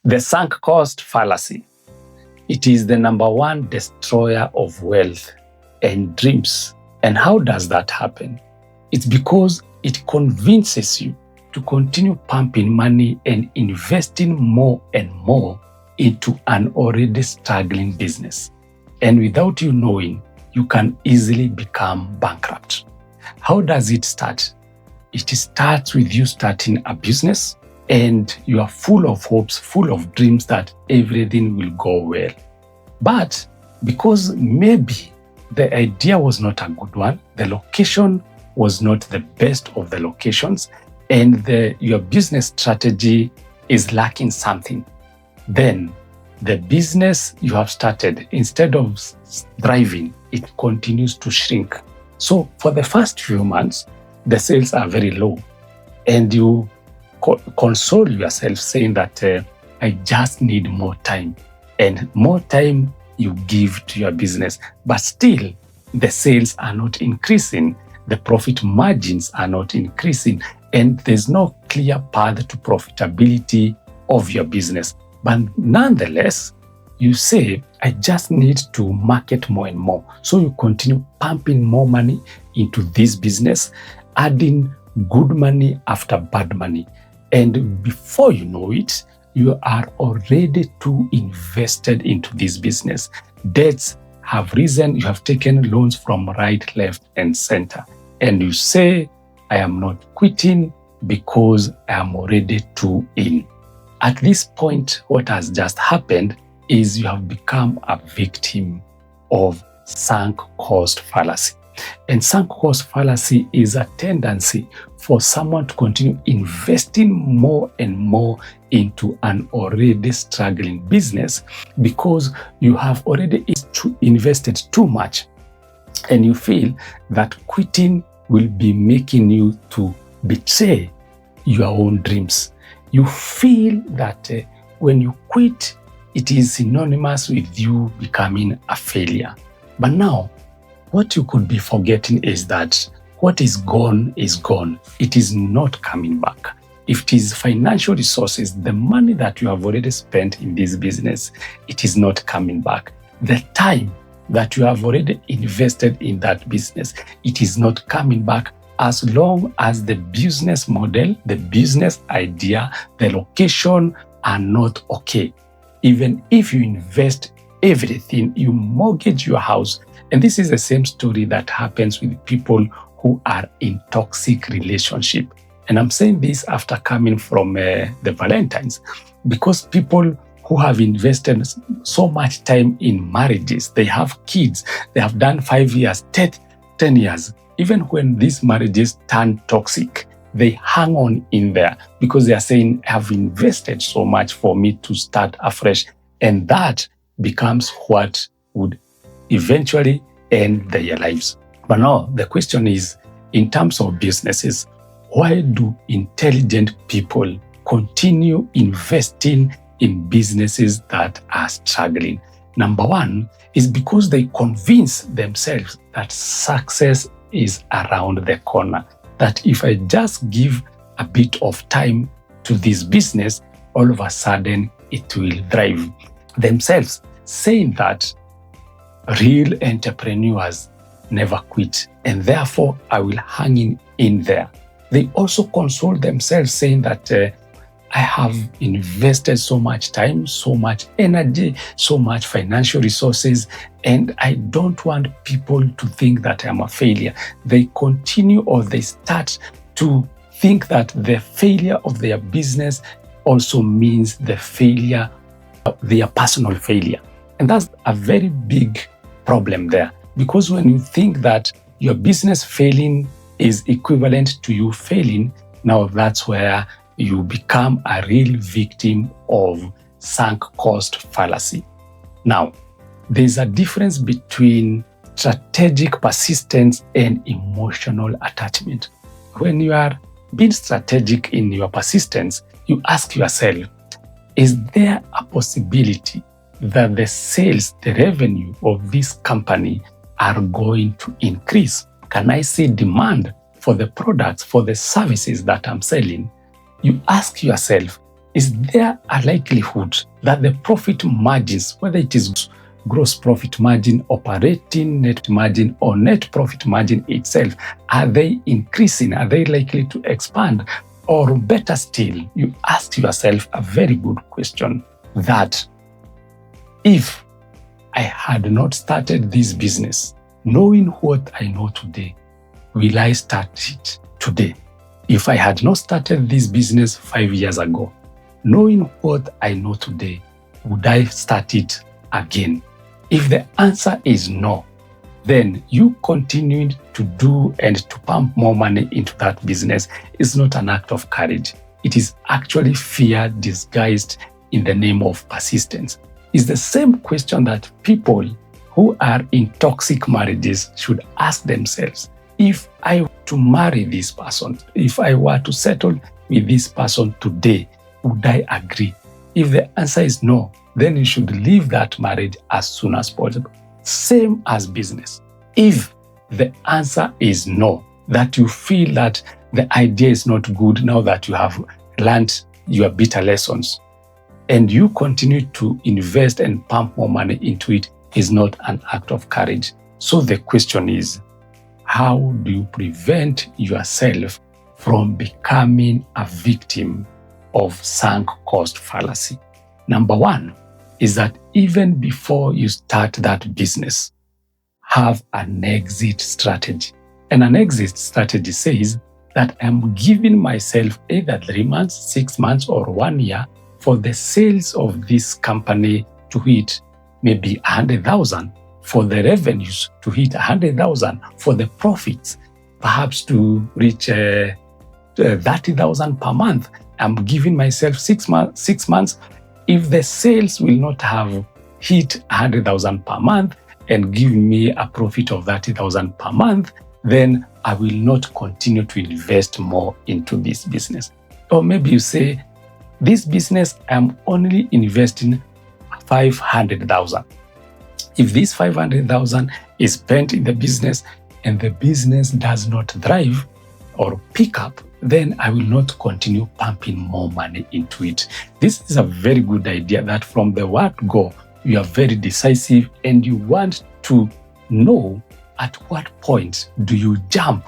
The sunk cost fallacy. It is the number one destroyer of wealth and dreams. And how does that happen? It's because it convinces you to continue pumping money and investing more and more into an already struggling business. And without you knowing, you can easily become bankrupt. How does it start? It starts with you starting a business and you are full of hopes, full of dreams that everything will go well. But because maybe the idea was not a good one, the location was not the best of the locations, and your business strategy is lacking something, then the business you have started, instead of thriving, it continues to shrink. So for the first few months, the sales are very low, and you console yourself saying that I just need more time, and more time you give to your business. But still, the sales are not increasing, the profit margins are not increasing, and there's no clear path to profitability of your business. But nonetheless, you say, I just need to market more and more. So you continue pumping more money into this business, adding good money after bad money. And before you know it, you are already too invested into this business. Debts have risen, you have taken loans from right, left, and center. And you say, I am not quitting because I am already too in. At this point, what has just happened is you have become a victim of sunk cost fallacy. And sunk cost fallacy is a tendency for someone to continue investing more and more into an already struggling business because you have already invested too much, and you feel that quitting will be making you to betray your own dreams. You feel that when you quit, it is synonymous with you becoming a failure. But now, what you could be forgetting is that what is gone is gone. It is not coming back. If it is financial resources, the money that you have already spent in this business, it is not coming back. The time that you have already invested in that business, it is not coming back as long as the business model, the business idea, the location are not okay. Even if you invest everything, you mortgage your house. And this is the same story that happens with people who are in toxic relationship. And I'm saying this after coming from the Valentines, because people who have invested so much time in marriages, they have kids, they have done 5 years, 10 years. Even when these marriages turn toxic, they hang on in there because they are saying, I've invested so much for me to start afresh. And that becomes what would eventually end their lives. But now the question is, in terms of businesses, why do intelligent people continue investing in businesses that are struggling? Number one is because they convince themselves that success is around the corner. That if I just give a bit of time to this business, all of a sudden it will thrive. Themselves saying that real entrepreneurs never quit, and therefore I will hang in there. They also console themselves saying that I have invested so much time, so much energy, so much financial resources, and I don't want people to think that I'm a failure. They continue, or they start to think that the failure of their business also means the failure, their personal failure. And that's a very big problem there. Because when you think that your business failing is equivalent to you failing, now that's where you become a real victim of sunk cost fallacy. Now, there's a difference between strategic persistence and emotional attachment. When you are being strategic in your persistence, you ask yourself, is there a possibility that the sales, the revenue of this company are going to increase? Can I see demand for the products, for the services that I'm selling? You ask yourself, is there a likelihood that the profit margins, whether it is gross profit margin, operating net margin, or net profit margin itself, are they increasing? Are they likely to expand? Or better still, you ask yourself a very good question that if I had not started this business, knowing what I know today, will I start it today? If I had not started this business 5 years ago, knowing what I know today, would I start it again? If the answer is no, then you continuing to do and to pump more money into that business is not an act of courage. It is actually fear disguised in the name of persistence. It's the same question that people who are in toxic marriages should ask themselves. If I were to marry this person, if I were to settle with this person today, would I agree? If the answer is no, then you should leave that marriage as soon as possible. Same as business. If the answer is no, that you feel that the idea is not good now that you have learned your bitter lessons, and you continue to invest and pump more money into it, is not an act of courage. So the question is, how do you prevent yourself from becoming a victim of sunk cost fallacy? Number one is that even before you start that business, have an exit strategy. And an exit strategy says that I'm giving myself either 3 months, 6 months, or 1 year for the sales of this company to hit maybe 100,000, for the revenues to hit 100,000, for the profits perhaps to reach 30,000 per month. I'm giving myself 6 months. If the sales will not have hit 100,000 per month and give me a profit of 30,000 per month, then I will not continue to invest more into this business. Or maybe you say, this business, I'm only investing 500,000. If this 500,000 is spent in the business and the business does not thrive or pick up, then I will not continue pumping more money into it. This is a very good idea that from the word go, you are very decisive and you want to know at what point do you jump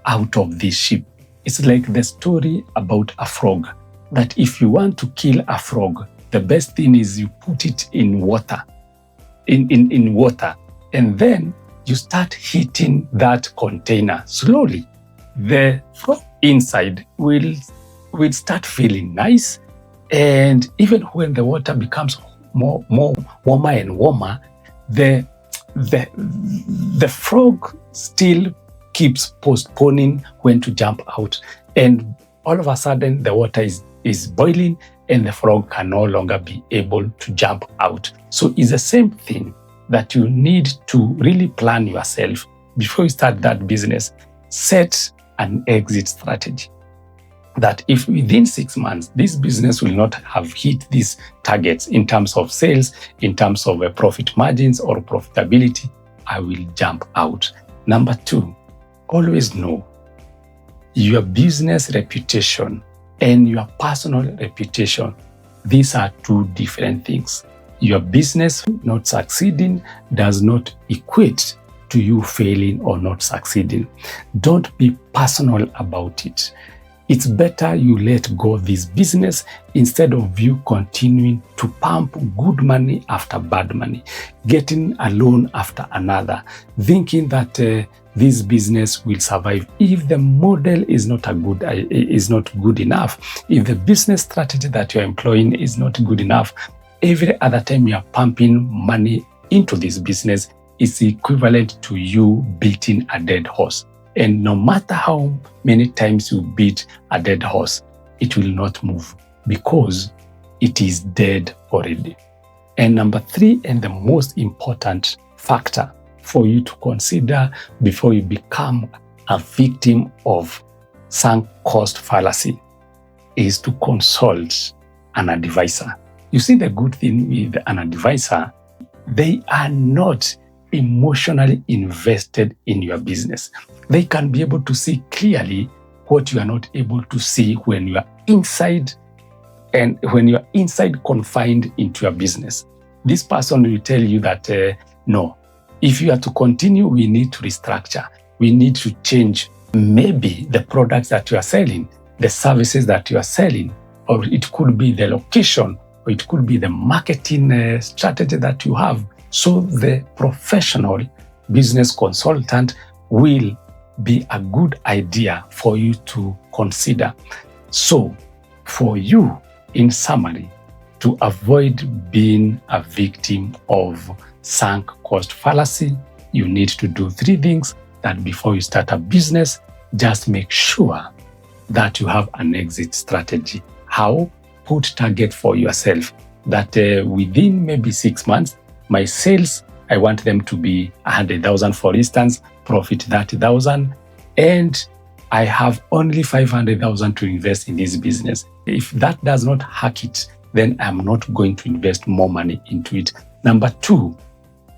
out of this ship. It's like the story about a frog, that if you want to kill a frog, the best thing is you put it in water, in water, and then you start heating that container slowly. The frog inside will start feeling nice, and even when the water becomes more warmer and warmer, the frog still keeps postponing when to jump out, and all of a sudden the water is boiling and the frog can no longer be able to jump out. So it's the same thing that you need to really plan yourself before you start that business. Set an exit strategy that if within 6 months this business will not have hit these targets in terms of sales, in terms of profit margins or profitability, I will jump out. Number two, always know your business reputation and your personal reputation. These are two different things. Your business not succeeding does not equate to you failing or not succeeding. Don't be personal about it. It's better you let go of this business instead of you continuing to pump good money after bad money, getting a loan after another, thinking that this business will survive. If the model is not good enough, if the business strategy that you're employing is not good enough, every other time you're pumping money into this business is equivalent to you beating a dead horse. And no matter how many times you beat a dead horse, it will not move because it is dead already. And number three, and the most important factor for you to consider before you become a victim of sunk cost fallacy, is to consult an advisor. You see, the good thing with an advisor, they are not emotionally invested in your business. They can be able to see clearly what you are not able to see when you are inside And when you're inside confined into your business, this person will tell you that, no, if you are to continue, we need to restructure. We need to change maybe the products that you are selling, the services that you are selling, or it could be the location, or it could be the marketing strategy that you have. So the professional business consultant will be a good idea for you to consider. So for you, in summary, to avoid being a victim of sunk cost fallacy, you need to do 3 things. That before you start a business, just make sure that you have an exit strategy. How? Put target for yourself that within maybe 6 months, my sales, I want them to be 100,000, for instance, profit 30,000, and I have only 500,000 to invest in this business. If that does not hack it, then I'm not going to invest more money into it. Number 2,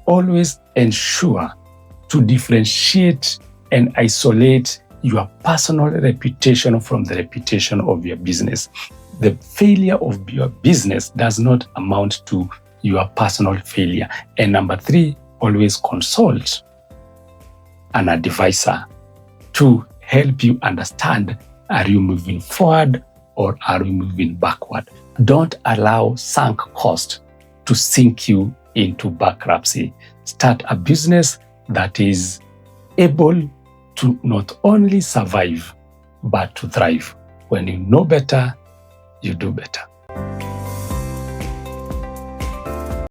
always ensure to differentiate and isolate your personal reputation from the reputation of your business. The failure of your business does not amount to your personal failure. And number 3, always consult an advisor to help you understand, are you moving forward or are you moving backward? Don't allow sunk cost to sink you into bankruptcy. Start a business that is able to not only survive, but to thrive. When you know better, you do better.